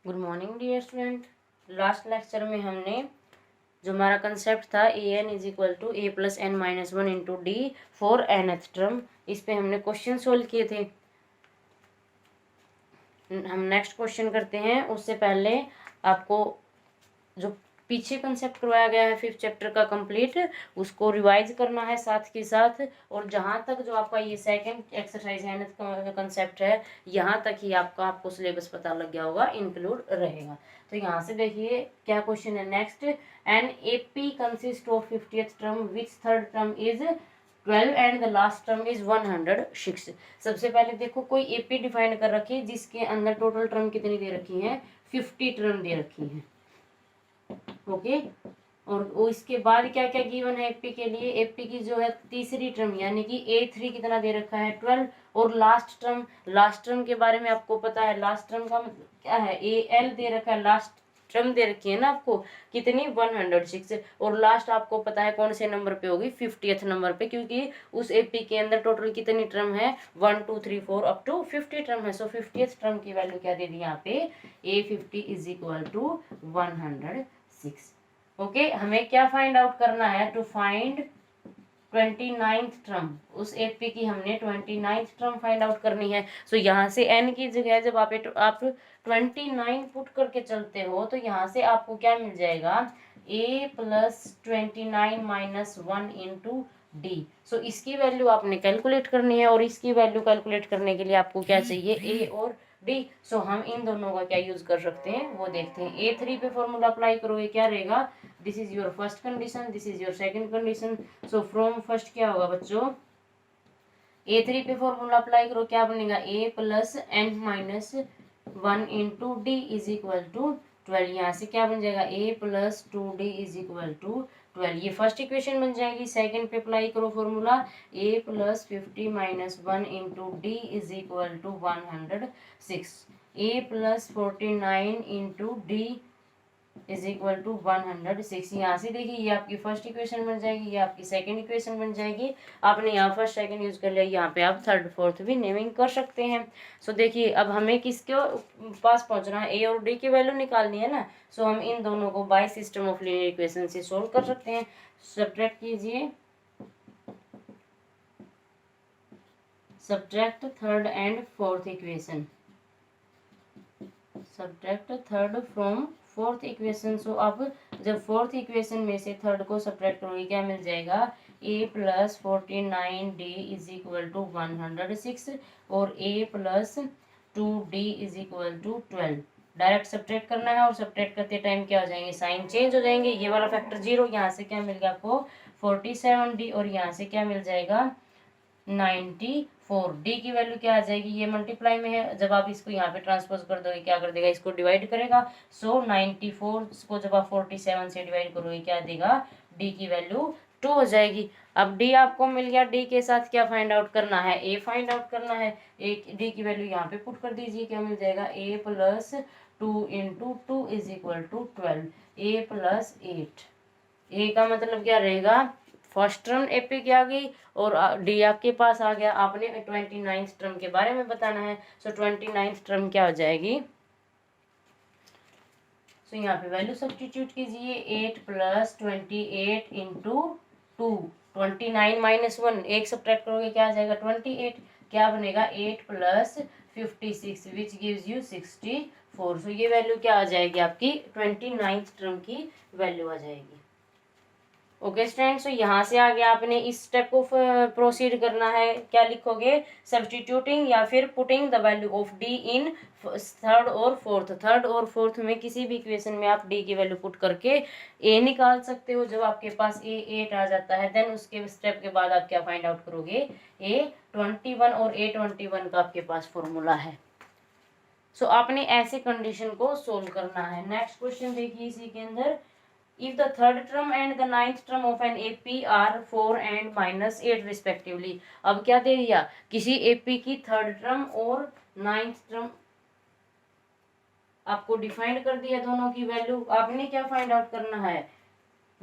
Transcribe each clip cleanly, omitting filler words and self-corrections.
Good morning dear student. Last lecture में हमने जो हमारा कंसेप्ट था a n is equal to a plus n minus one into d for nth term, इस पे हमने क्वेश्चन सोल्व किए थे। हम नेक्स्ट क्वेश्चन करते हैं। उससे पहले आपको जो पीछे कंसेप्ट करवाया गया है 5th चैप्टर का कंप्लीट, उसको रिवाइज करना है साथ के साथ। और जहाँ तक जो आपका ये सेकंड एक्सरसाइज है कंसेप्ट है, यहाँ तक ही आपको सिलेबस पता लग गया होगा, इंक्लूड रहेगा। तो यहाँ से देखिए क्या क्वेश्चन है next. An AP consist of 50th term which third term is 12 and the last term is 106। सबसे पहले देखो कोई एपी डिफाइन कर रखी है जिसके अंदर टोटल टर्म कितनी दे रखी है, 50 टर्म दे रखी है। ओके, और इसके बाद क्या क्या गिवन है एपी के लिए। एपी की जो है तीसरी टर्म यानी कि A3 कितना दे रखा है 12। और लास्ट टर्म के बारे में आपको पता है, लास्ट टर्म का मतलब क्या है, AL दे रखा है, लास्ट टर्म दे रखी है ना आपको कितनी 106। और लास्ट आपको पता है कौन से नंबर पे होगी, 50th नंबर पे, क्योंकि उस एपी के अंदर टोटल कितनी टर्म है 1 2 3 4 अप टू 50 टर्म है। सो 50th टर्म की वैल्यू क्या दे दी यहाँ पे, A50 is equal to 106। Okay, हमें क्या फाइंड आउट करना है, टू फाइंड 29th टर्म। उस एपी की हमने 29th टर्म फाइंड आउट करनी है। सो यहाँ से n की जगह जब आप 29 पुट करके चलते हो तो यहाँ से आपको क्या मिल जाएगा, a plus 29 minus 1 into d. So इसकी वैल्यू आपने कैलकुलेट करनी है, और इसकी वैल्यू कैलकुलेट करने के लिए आपको क्या चाहिए, a और डी। सो हम इन दोनों का क्या यूज कर सकते हैं वो देखते हैं। A3 पे फॉर्मूला अप्लाई करोगे क्या रहेगा, this is your first condition, this is your second condition. So from first क्या होगा बच्चों, A3 पे फॉर्मूला अप्लाई करो, क्या बनेगा, a plus n minus 1 into d is equal to 12। यहाँ से क्या बन जाएगा, a plus 2d is equal to 12। ये फर्स्ट इक्वेशन बन जाएगी। सेकंड पे अप्लाई करो formula, a plus 50 minus 1 into d is equal to 106। a plus 49 into d is equal to 106। यहाँ से देखिए ये आपकी फर्स्ट इक्वेशन बन जाएगी, ये आपकी सेकंड इक्वेशन बन जाएगी। आपने यहाँ फर्स्ट सेकंड यूज कर लिया, यहाँ पे आप थर्ड फोर्थ भी नेमिंग कर सकते हैं। सो देखिए अब हमें किसके पास पहुंचना है, ए और डी की वैल्यू निकालनी है ना। सो हम इन दोनों को by system of linear equation से सोल्व कर सकते हैं। सब्ट्रैक्ट कीजिए, subtract third and fourth equation, subtract third from fourth equation. So अब जब फोर्थ इक्वेशन में से थर्ड को सब्ट्रैक्ट करोगे क्या मिल जाएगा, a plus 49d is equal to 106 और a plus 2d is equal to 12। Direct subtract करना है, और सब्ट्रैक्ट करते टाइम क्या हो जाएंगे, साइन चेंज हो जाएंगे। ये वाला फैक्टर 0, यहाँ से क्या मिल गया आपको 47d, और यहाँ से क्या मिल जाएगा 94। डी की वैल्यू क्या आ जाएगी, ये मल्टीप्लाई में है, जब आप इसको यहाँ पे ट्रांसपोज कर दोगे क्या कर देगा, इसको डिवाइड करेगा। सो 94 को जब आप 47 से डिवाइड करोगे क्या देगा, डी की वैल्यू 2 हो जाएगी। अब डी आपको मिल गया, डी के साथ क्या फाइंड आउट करना है, ए फाइंड आउट करना है। ए डी की वैल्यू यहाँ पे पुट कर दीजिए, क्या मिल जाएगा, a plus 2 into 2 is equal to 12, a plus 8। A का मतलब क्या रहेगा, फर्स्ट टर्म एपी की आ गई और डी आपके पास आ गया। आपने 29th टर्म के बारे में बताना है। सो 29th टर्म क्या हो जाएगी, सो यहाँ पे वैल्यू सब्स्टिट्यूट कीजिए, 8 प्लस 28 इंटू 2, 29 माइनस 1, एक सब्ट्रैक्ट करोगे क्या आ जाएगा 28, क्या बनेगा 8 प्लस 56 विच गिव्स यू 64। सो ये वैल्यू क्या आ जाएगी आपकी 29th टर्म की वैल्यू आ जाएगी। ओके स्टूडेंट्स, तो यहाँ से आगे आपने इस स्टेप को प्रोसीड करना है। क्या लिखोगे, सब्स्टिट्यूटिंग या फिर putting the value of D in third और फोर्थ। थर्ड और फोर्थ में किसी भी इक्वेशन में आप डी की वैल्यू पुट करके ए निकाल सकते हो। जब आपके पास ए 8 आ जाता है, देन उसके स्टेप के बाद आप क्या फाइंड आउट करोगे, A21 और A21 का आपके पास फॉर्मूला है। सो आपने ऐसे कंडीशन को सोल्व करना है। नेक्स्ट क्वेश्चन देखिए इसी के अंदर, if the third term and the ninth term of an AP are 4 and minus 8 respectively। अब क्या दे दिया, किसी AP की थर्ड टर्म और नाइन्थ टर्म आपको डिफाइन कर दिया, दोनों की वैल्यू आपने क्या फाइंड आउट करना है,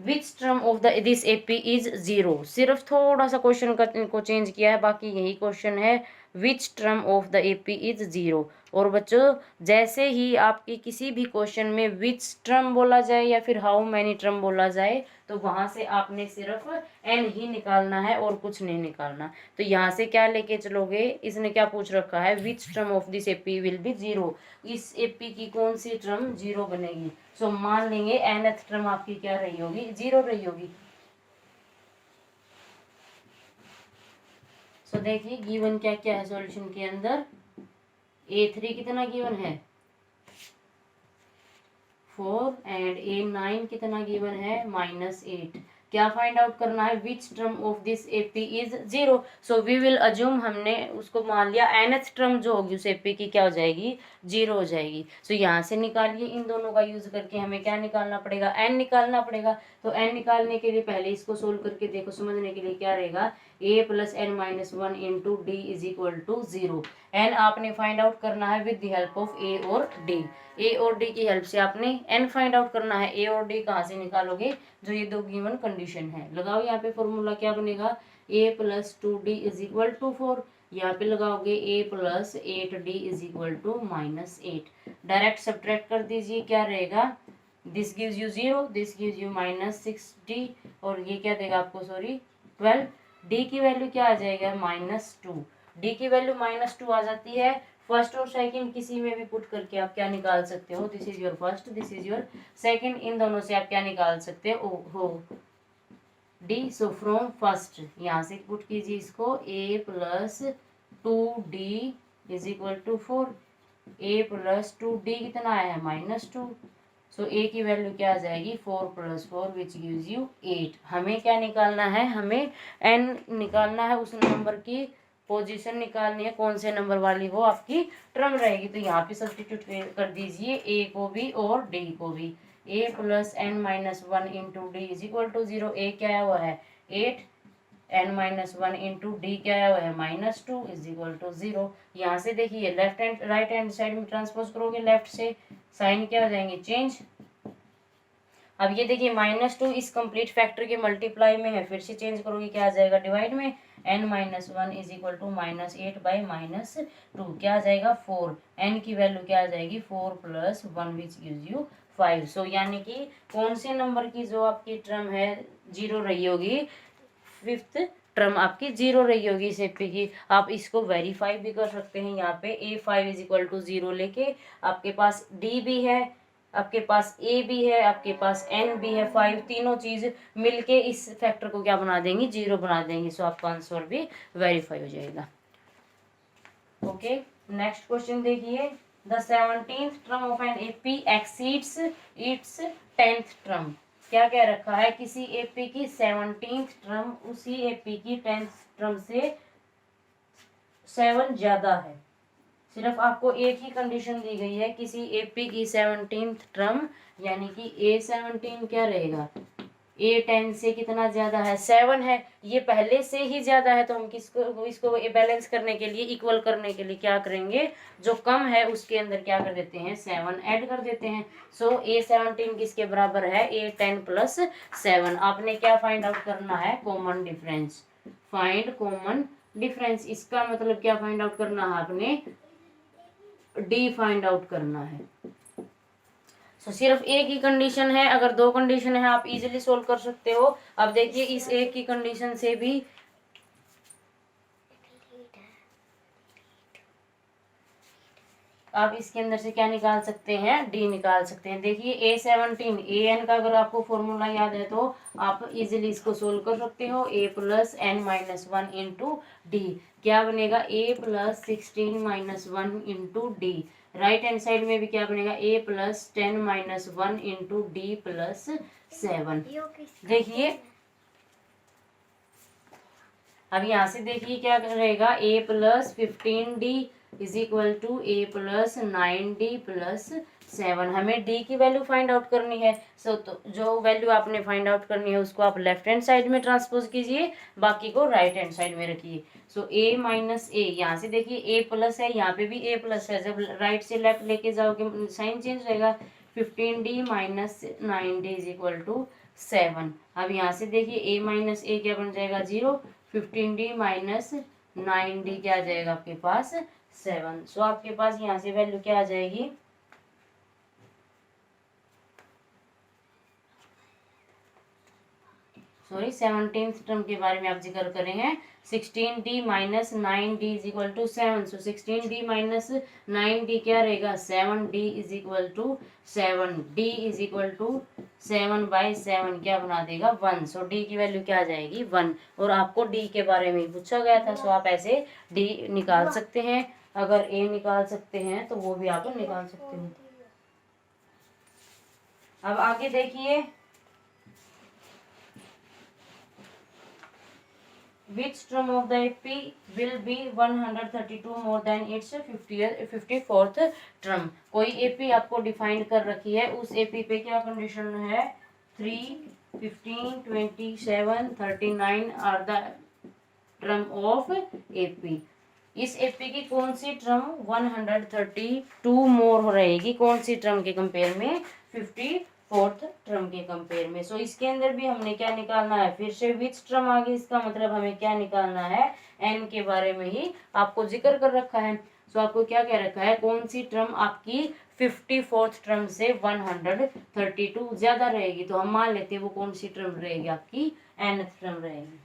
which term of the this AP is zero. सिर्फ थोड़ा सा क्वेश्चन को चेंज किया है, बाकी यही क्वेश्चन है, which term of the AP is zero. और बच्चों जैसे ही आपके किसी भी क्वेश्चन में विच टर्म बोला जाए या फिर हाउ मैनी टर्म बोला जाए तो वहां से आपने सिर्फ एन ही निकालना है और कुछ नहीं निकालना। तो यहाँ से क्या लेके चलोगे, इसने क्या पूछ रखा है, which term of this AP will be zero, इस एपी की कौन सी टर्म जीरो बनेगी। सो मान लेंगे nth टर्म आपकी क्या रही होगी, जीरो रही होगी। सो देखिए गिवन क्या क्या है सॉल्यूशन के अंदर, A3 कितना गिवन है 4 एंड A9 कितना गिवन है -8। क्या फाइंड आउट करना है, which term of this AP is zero. So we will assume, हमने उसको मान लिया nth टर्म जो होगी उस एपी की क्या हो जाएगी, जीरो हो जाएगी। सो यहाँ से निकालिए, इन दोनों का यूज करके हमें क्या निकालना पड़ेगा, n निकालना पड़ेगा। तो n निकालने के लिए पहले इसको सोल्व करके देखो, समझने के लिए क्या रहेगा, a plus n minus one into d is equal to zero. n आपने फाइंड आउट करना है with the help of a और d। ए और डी की हेल्प से आपने एन फाइंड आउट करना है। ए और डी कहाँ से निकालोगे, जो ये दो गिवन कंडीशन है। लगाओ यहाँ पे फॉर्मूला क्या बनेगा, a plus two d is equal to 4। यहाँ पे लगाओगे a plus 8d is equal to -8। Direct subtract कर दीजिए, क्या रहेगा, this gives you 0, this gives you -6d और ये क्या देगा आपको, सॉरी 12। डी की वैल्यू क्या आ जाएगा, -2। डी की वैल्यू -2 आ जाती है। फर्स्ट और सेकंड किसी में भी पुट करके आप क्या निकाल सकते हो, this is your first, this is your second, इन दोनों से आप क्या निकाल सकते हो डी। सो फ्रॉम फर्स्ट यहाँ से पुट कीजिए इसको, a plus 2d is equal to 4। a plus 2d कितना आया है, -2। सो a की वैल्यू क्या आ जाएगी, 4 प्लस 4 विच गिव्स यू 8। हमें क्या निकालना है, हमें n निकालना है, उस नंबर की पोजीशन निकालनी है, कौन से नंबर वाली वो आपकी टर्म रहेगी। तो यहाँ पे सब्स्टिट्यूट कर दीजिए a को भी और d को भी। a plus n minus one into d is equal to 0। a क्या आया हुआ है 8, n minus one into d क्या आया हुआ है -2 इज इक्वल टू 0। यहाँ से देखिए left hand right hand side में ट्रांसपोज करोगे, लेफ्ट से साइन क्या हो जाएंगे, चेंज। अब ये देखिए -2 इस कंप्लीट फैक्टर के मल्टीप्लाई में है, फिर से चेंज करोगे क्या आ जाएगा, डिवाइड में, n minus one is equal to -8 by -2 क्या आ जाएगा 4। n की वैल्यू क्या आ जाएगी 4 प्लस 1 विच गिव्स यू 5। सो यानी कि कौन से नंबर की जो आपकी टर्म है जीरो रही होगी, फिफ्थ टर्म आपकी जीरो रही होगी इस एपी की। आप इसको वेरीफाई भी कर सकते हैं, यहाँ पे a5 इज इक्वल टू 0 लेके आपके पास d भी है, आपके पास a भी है, आपके पास n भी है, 5 तीनों चीज मिलके इस फैक्टर को क्या बना देंगी, जीरो बना देंगी। सो आपका आंसर भी वेरीफाई हो जाएगा। ओके नेक्स्ट क्वेश्चन देखिए, the 17th term of an AP exceeds its 10th term. क्या कह रखा है, किसी एपी की 17th टर्म उसी एपी की 10th टर्म से 7 ज्यादा है। सिर्फ आपको एक ही कंडीशन दी गई है, किसी एपी की 17th टर्म यानी कि A17 क्या रहेगा, A10 से कितना ज्यादा है, 7 है। ये पहले से ही ज्यादा है, तो हम इसको बैलेंस करने के लिए, इक्वल करने के लिए क्या करेंगे, जो कम है उसके अंदर क्या कर देते हैं, 7 ऐड कर देते हैं। सो A17 किसके बराबर है, A10 प्लस 7। आपने क्या फाइंड आउट करना है, common difference. Find common difference, इसका मतलब क्या फाइंड आउट करना है आपने, डी फाइंड आउट करना है। सिर्फ एक ही कंडीशन है, अगर दो कंडीशन है आप इजीली सोल्व कर सकते हो। अब देखिए इस एक की कंडीशन से भी आप इसके अंदर से क्या निकाल सकते हैं, डी निकाल सकते हैं। देखिए A17 an का अगर आपको फॉर्मूला याद है तो आप इजीली इसको सोल्व कर सकते हो। a plus n minus one into d क्या बनेगा, a plus 16 minus one into d. Right hand side में भी क्या बनेगा, a plus 10 minus one into d plus 7। देखिए अब यहाँ से देखिए क्या रहेगा, a plus 15d is equal to a plus 9d plus 7। हमें d की वैल्यू फाइंड आउट करनी है। तो जो वैल्यू आपने फाइंड आउट करनी है उसको आप लेफ्ट हैंड साइड में ट्रांसपोज कीजिए, बाकी को राइट हैंड साइड में रखिए। सो a माइनस ए, यहाँ से देखिए a प्लस है, यहाँ पे भी a प्लस है, जब राइट से लेफ्ट लेके जाओगे साइन चेंज रहेगा। 15d minus 9d is equal to 7। अब यहाँ से देखिए a माइनस ए क्या बन जाएगा 0, 15d माइनस 9d क्या आ जाएगा आपके पास 7। सो आपके पास यहाँ से वैल्यू क्या आ जाएगी, सॉरी 17th टर्म के बारे में आप जिक्र कर रहे हैं। 16d minus 9d is equal to 7। So 16d minus 9d क्या रहेगा 7d is equal to 7। d is equal to 7/7 क्या बना देगा 1। सो d की वैल्यू क्या आ जाएगी 1। और आपको d के बारे में पूछा गया था, सो आप ऐसे d निकाल सकते हैं। अगर a निकाल सकते हैं तो वो भी आप निकाल सकते हैं। अब आगे देखिए, which term of the AP will be 132 more than its 54th term। कोई AP आपको डिफाइन कर रखी है, उस AP पे क्या कंडीशन है 3, 15, 27, 39 are the term of AP। इस AP की कौन सी टर्म 132 मोर रहेगी, कौन सी टर्म के कंपेयर में 54th टर्म के कंपेयर में। सो इसके अंदर भी हमने क्या निकालना है, फिर से विच टर्म आ गई, इसका मतलब हमें क्या निकालना है n के बारे में ही आपको जिक्र कर रखा है। सो आपको क्या कह रखा है, कौन सी टर्म आपकी 54th टर्म से 132 ज्यादा रहेगी, तो हम मान लेते हैं वो कौन सी टर्म रहेगी आपकी nth टर्म रहेगी।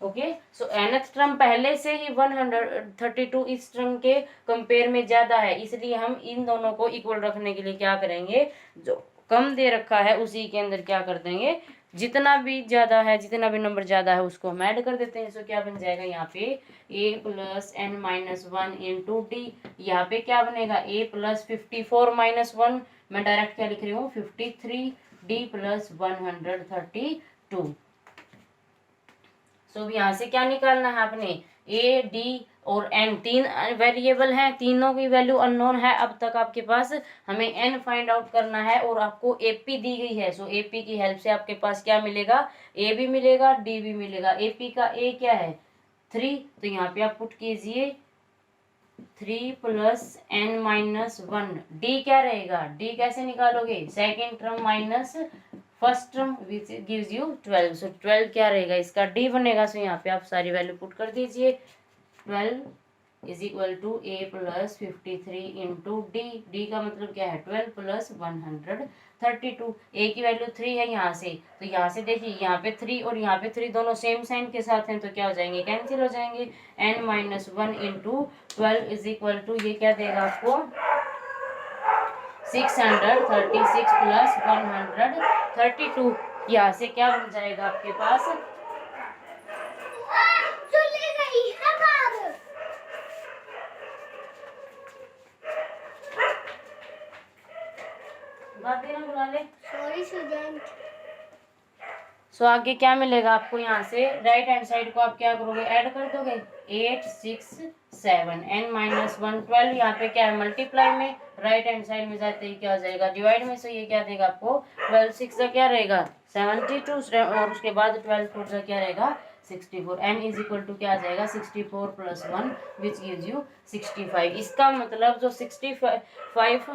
ओके, सो nth टर्म पहले से ही 132 इस टर्म के कंपेयर में ज्यादा है, इसलिए हम इन दोनों को इक्वल रखने के लिए क्या करेंगे, जो कम दे रखा है उसी के अंदर क्या कर देंगे, जितना भी ज्यादा है, जितना भी नंबर ज्यादा है उसको हम ऐड कर देते हैं। सो क्या बन जाएगा यहाँ पे a plus n minus 1 into D. यहाँ पे क्या बनेगा a प्लस 54 माइनस 1, मैं डायरेक्ट क्या लिख रही हूँ 53d प्लस 132। सो यहाँ से क्या निकालना है आपने, ए डी और एन, तीन वेरिएबल हैं, तीनों की वैल्यू अननोन है अब तक आपके पास, हमें एन फाइंड आउट करना है और आपको एपी दी गई है। सो एपी की हेल्प से आपके पास क्या मिलेगा, ए भी मिलेगा डी भी मिलेगा। एपी का ए क्या है 3, तो यहाँ पे आप पुट कीजिए 3 प्लस एन माइनस 1। डी क्या रहेगा, डी कैसे निकालोगे, second term minus first term which gives you 12। सो 12 क्या रहेगा, इसका डी बनेगा। सो यहाँ पे आप सारी वैल्यू पुट कर दीजिए। 12 is equal to a plus 53 into d. D का मतलब क्या है 12 प्लस 132। ए की वैल्यू 3 है यहाँ से, तो यहाँ से देखिए यहाँ पे 3 और यहाँ पे 3 दोनों सेम साइन के साथ हैं, तो क्या हो जाएंगे, कैंसिल हो जाएंगे। n minus 1 into 12 is equal to ये क्या देगा आपको 636 प्लस 132। यहाँ से क्या बन जाएगा आपके पास, बुला ले। Sorry student. सो आगे क्या मिलेगा आपको, यहाँ से राइट हैंड साइड को आप क्या करोगे, ऐड कर दोगे 8 6 7 n माइनस 1 12। यहाँ पे क्या है मल्टीप्लाई में, राइट हैंड साइड में जाते ही क्या हो जाएगा डिवाइड में। सो ये क्या देगा आपको 12 6 का क्या रहेगा 72 और उसके बाद 12 4 का क्या रहेगा 64। n इज इक्वल टू क्या आ जाएगा 64 प्लस 1 विच गिव्स यू 65। इसका मतलब जो 65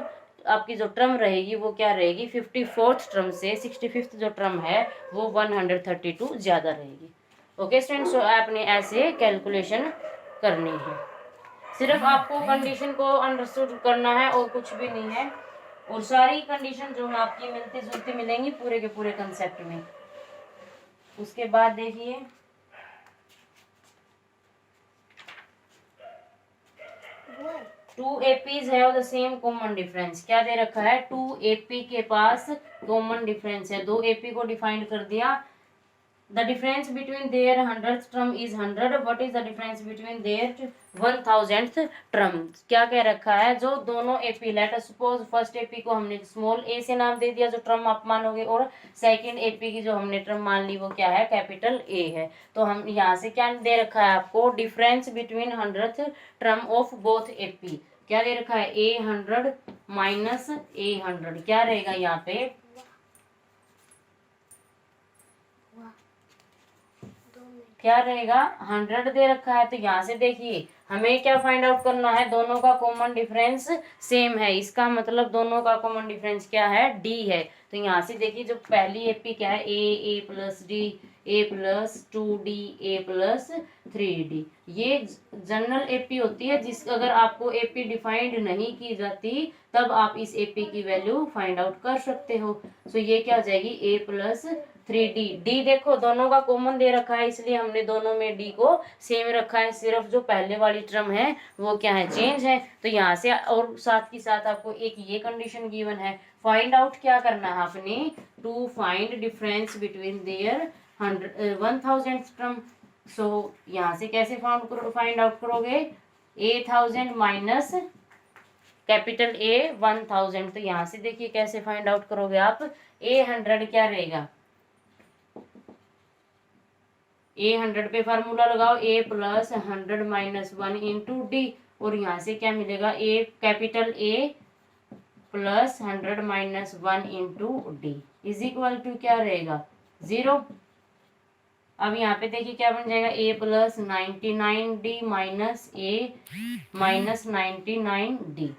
आपकी जो टर्म रहेगी वो क्या रहेगी 54th टर्म से 65th जो टर्म है वो 132 ज्यादा रहेगी। ओके स्टूडेंट्स, सो आपने ऐसे कैलकुलेशन करनी है, सिर्फ आपको कंडीशन को अंडरस्टूड करना है और कुछ भी नहीं है, और सारी कंडीशन जो आपकी मिलती जुलती मिलेंगी पूरे के पूरे कंसेप्ट में। उसके बाद देखिए two APs have the same common difference. क्या दे रखा है, टू एपी के पास कॉमन डिफरेंस है, दो एपी को डिफाइन कर दिया। The difference between there 100th term is 100। What is the difference between there 1000th term. क्या कह रखा है, जो दोनों AP, let us suppose first AP को हमने स्मॉल ए से नाम दे दिया जो टर्म आप मानोगे, और सेकंड एपी की जो हमने टर्म मान ली वो क्या है कैपिटल ए है। तो हम यहाँ से क्या दे रखा है आपको, difference between 100th term of both AP. क्या दे रखा है A100 माइनस A100 क्या रहेगा यहाँ पे, क्या रहेगा 100 दे रखा है। तो यहाँ से देखिए हमें क्या फाइंड आउट करना है, दोनों का कॉमन डिफरेंस सेम है, इसका मतलब दोनों का कॉमन डिफरेंस क्या है, डी है। तो यहाँ से देखिए जो पहली एपी क्या है, ए प्लस डी, ए प्लस 2d, ए प्लस 3d, ये जनरल एपी होती है। जिस अगर आपको एपी डिफाइंड नहीं की जाती तब आप इस एपी की वैल्यू फाइंड आउट कर सकते हो। सो ये क्या हो जाएगी, ए प्लस 3d। डी देखो दोनों का कॉमन दे रखा है, इसलिए हमने दोनों में डी को सेम रखा है, सिर्फ जो पहले वाली टर्म है वो क्या है, चेंज है। तो यहाँ से और साथ ही साथ आपको एक ये कंडीशन गिवन है, फाइंड आउट क्या करना है आपने, to find difference between their 1000 term. So यहाँ से कैसे फाइंड आउट करोगे, 8000 माइनस कैपिटल ए 1000। तो यहाँ से देखिए कैसे फाइंड आउट करोगे आप, ए 100 क्या रहेगा, ए 100 पे फार्मूला लगाओ, a plus 100 minus 1 into d, और यहाँ से क्या मिलेगा, a capital A plus 100 minus 1 into d is equal to क्या रहेगा, 0। अब यहाँ पे देखिए क्या बन जाएगा, a plus 99d minus a minus 99d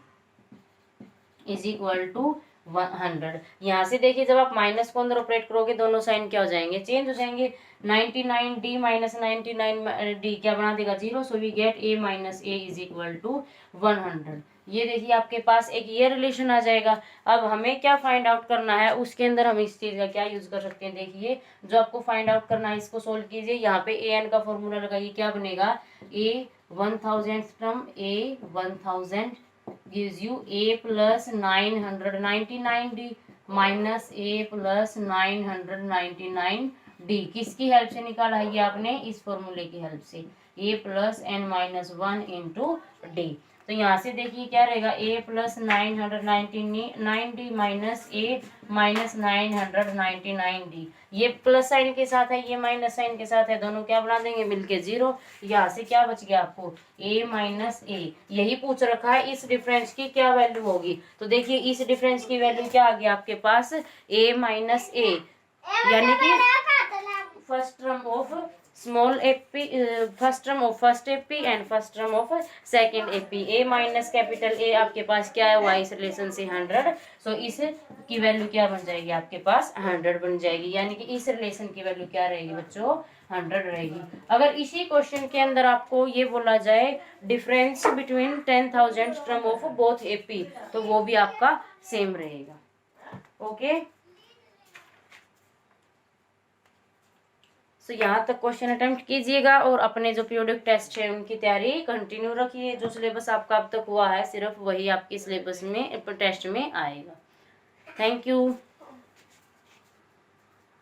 is equal to 100। यहाँ से देखिए जब आप माइनस को अंदर ऑपरेट करोगे दोनों साइन क्या हो जाएंगे, चेंज हो जाएंगे। 99d माइनस 99d क्या बना देगा, 0। So we get a minus a is equal to 100। ये देखिए आपके पास एक ये रिलेशन आ जाएगा। अब हमें क्या फाइंड आउट करना है, उसके अंदर हम इस चीज का क्या यूज कर सकते हैं, देखिए जो आपको फाइंड आउट करना है इसको सोल्व कीजिए। यहाँ पे ए एन का फॉर्मूला लगाइए, क्या बनेगा, a 1000 from a 1000 gives you a plus 999d minus a plus 999d। किसकी हेल्प से निकाला है ये आपने, इस फॉर्मूले की हेल्प से, a plus n minus 1 into D. तो यहाँ से देखिए क्या रहेगा, a plus 999d minus a minus 999d। ये प्लस साइन के साथ है, ये माइनस साइन के साथ है, दोनों क्या बना देंगे मिलके 0। यहाँ से क्या बच गया आपको, a माइनस a। यही पूछ रखा है इस डिफरेंस की क्या वैल्यू होगी। तो देखिए इस डिफरेंस की वैल्यू क्या आ गई आपके पास, a माइनस a, यानी कि first term of small AP, first term of first AP and first term of second AP. A minus capital A आपके पास क्या है, वाई इस रिलेशन से 100। सो इस की वैल्यू क्या बन जाएगी आपके पास, 100 बन जाएगी, यानी कि इस रिलेशन की वैल्यू क्या रहेगी बच्चों, 100 रहेगी। अगर इसी क्वेश्चन के अंदर आपको ये बोला जाए difference between 10,000 term of both AP, तो वो भी आपका सेम रहेगा। ओके, तो यहाँ तक क्वेश्चन अटेम्प्ट कीजिएगा और अपने जो पीरियोडिक टेस्ट है उनकी तैयारी कंटिन्यू रखिए। जो सिलेबस आपका अब तक हुआ है सिर्फ वही आपके सिलेबस में टेस्ट में आएगा। Thank you.